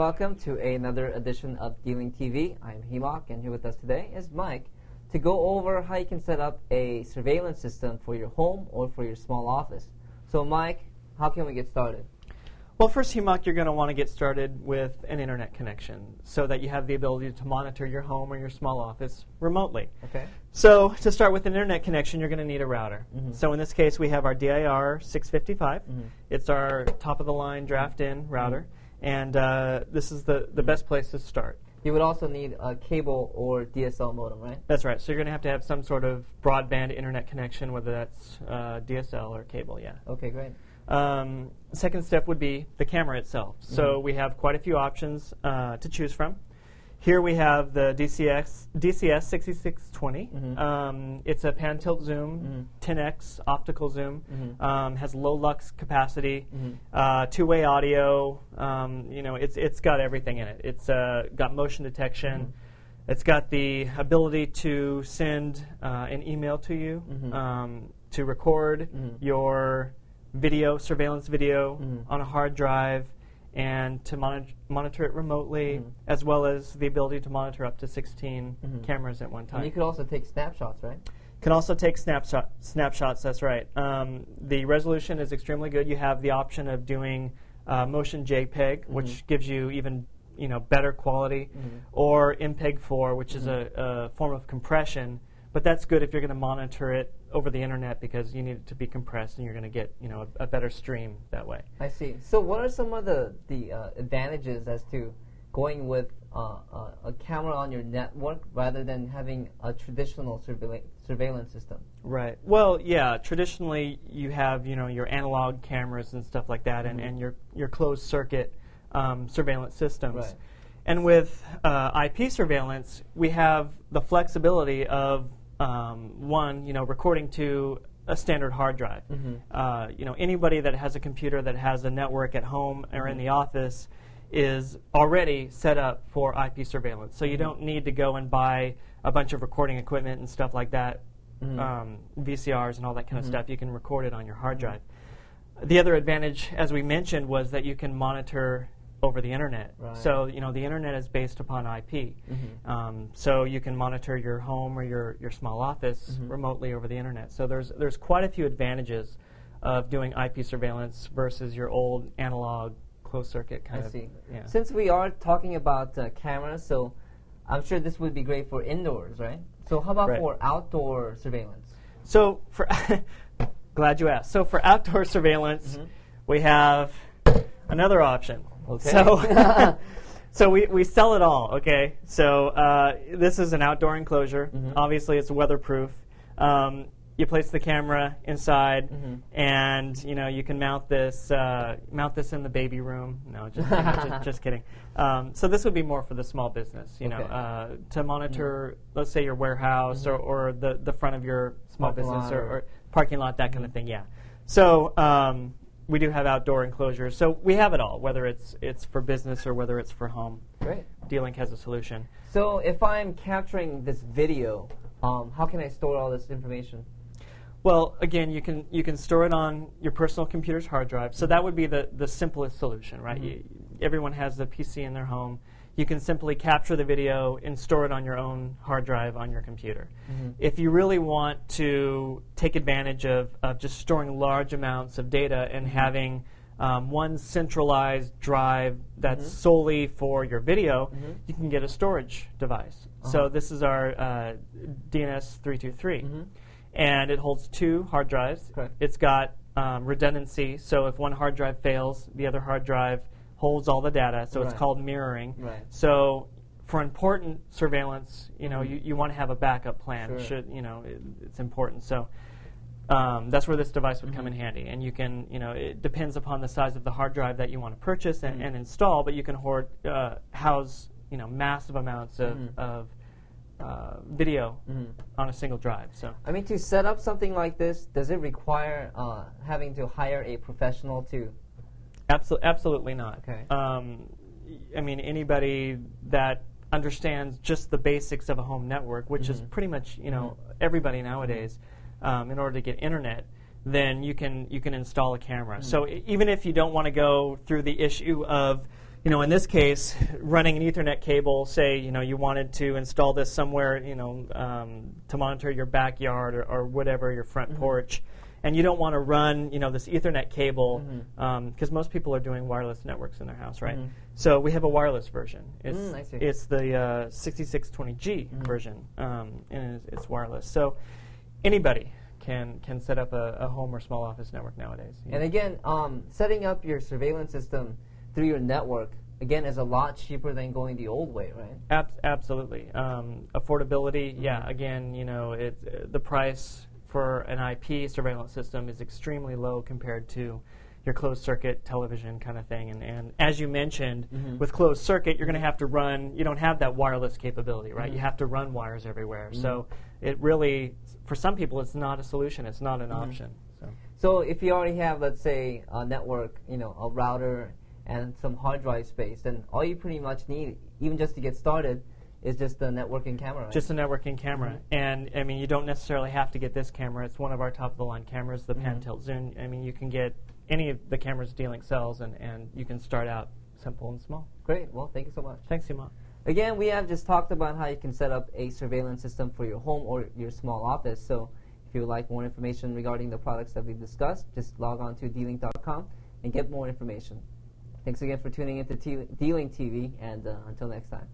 welcome to another edition of Dealing TV. I'm Himok, and here with us today is Mike to go over how you can set up a surveillance system for your home or for your small office. So Mike, how can we get started? Well, first, Himok, you're going to want to get started with an internet connection so that you have the ability to monitor your home or your small office remotely. Okay. So to start with an internet connection, you're going to need a router. Mm-hmm. So in this case, we have our DIR 655. Mm-hmm. It's our top-of-the-line draft-in router, and this is the best place to start. You would also need a cable or DSL modem, right? That's right. So you're going to have some sort of broadband internet connection, whether that's DSL or cable, yeah. Okay, great. Second step would be the camera itself. Mm-hmm. So we have quite a few options to choose from. Here we have the DCS 6620. Mm-hmm. It's a pan-tilt zoom, 10x optical zoom, has low lux capacity, two-way audio. It's got everything in it. It's got motion detection. It's got the ability to send an email to you, to record your surveillance video on a hard drive, and to monitor it remotely, as well as the ability to monitor up to 16 cameras at one time. And you could also take snapshots, right? Can also take snapshots, that's right. The resolution is extremely good. You have the option of doing motion JPEG, which gives you even better quality, or MPEG-4, which is a form of compression. But that's good if you're going to monitor it over the internet because you need it to be compressed and you're going to get a better stream that way. I see. So what are some of the advantages as to going with a camera on your network rather than having a traditional surveillance system? Right. Well, yeah. Traditionally, you have your analog cameras and stuff like that, and your closed circuit surveillance systems. Right. And with IP surveillance, we have the flexibility of recording to a standard hard drive. Anybody that has a computer that has a network at home or in the office is already set up for IP surveillance. So you don't need to go and buy a bunch of recording equipment and stuff like that, VCRs and all that kind of stuff. You can record it on your hard drive. The other advantage, as we mentioned, was that you can monitor over the internet. Right. So the internet is based upon IP. So you can monitor your home or your small office remotely over the internet. So there's quite a few advantages of doing IP surveillance versus your old analog closed circuit kind of. I see. Yeah. Since we are talking about cameras, so I'm sure this would be great for indoors, right? So how about for outdoor surveillance? So for glad you asked. So for outdoor surveillance, we have another option. Okay. So, so we sell it all, okay? So this is an outdoor enclosure. Obviously, it's weatherproof. You place the camera inside, and you can mount this in the baby room. No, just kidding. So this would be more for the small business, to monitor, let's say, your warehouse or the front of your small business or parking lot, that kind of thing. Yeah. So. We do have outdoor enclosures, so we have it all, whether it's for business or whether it's for home. Great. D-Link has a solution. So if I'm capturing this video, how can I store all this information? Well, again, you can store it on your personal computer's hard drive, so that would be the simplest solution, right? Everyone has a PC in their home. You can simply capture the video and store it on your own hard drive on your computer. If you really want to take advantage of just storing large amounts of data and having one centralized drive that's solely for your video, you can get a storage device. So this is our DNS 323. And it holds 2 hard drives. Correct. It's got redundancy, so if one hard drive fails, the other hard drive holds all the data, so it's called mirroring. Right. So for important surveillance, you want to have a backup plan. Sure. It's important. So that's where this device would come in handy. And you can, it depends upon the size of the hard drive that you want to purchase and install, but you can house, massive amounts of video on a single drive. So I mean, to set up something like this, does it require having to hire a professional to? Absolutely not. Okay. I mean, anybody that understands just the basics of a home network, which is pretty much everybody nowadays, in order to get internet, then you can install a camera. So even if you don't want to go through the issue of in this case, running an Ethernet cable, say, you wanted to install this somewhere, to monitor your backyard or whatever, your front porch, and you don't want to run, this Ethernet cable, because most people are doing wireless networks in their house, right? So we have a wireless version. I see. It's the 6620G version, and it's wireless. So anybody can set up a home or small office network nowadays. And again, setting up your surveillance system through your network, again, is a lot cheaper than going the old way, right? Absolutely. Affordability, yeah, again, the price for an IP surveillance system is extremely low compared to your closed circuit television kind of thing. And as you mentioned, with closed circuit, you're going to have to run, you don't have that wireless capability, right? You have to run wires everywhere. So it really, for some people, it's not a solution. It's not an option. So if you already have, let's say, a network, a router and some hard drive space, then all you pretty much need, even just to get started, is just the networking camera, right? Just a networking camera. And, I mean, you don't necessarily have to get this camera. It's one of our top-of-the-line cameras, the Pan-Tilt Zoom. I mean, you can get any of the cameras Dealink sells, and you can start out simple and small. Great. Well, thank you so much. Thanks, Hima. Again, we have just talked about how you can set up a surveillance system for your home or your small office. So if you would like more information regarding the products that we've discussed, just log on to Dealink.com and get more information. Thanks again for tuning into Dealink TV, and until next time.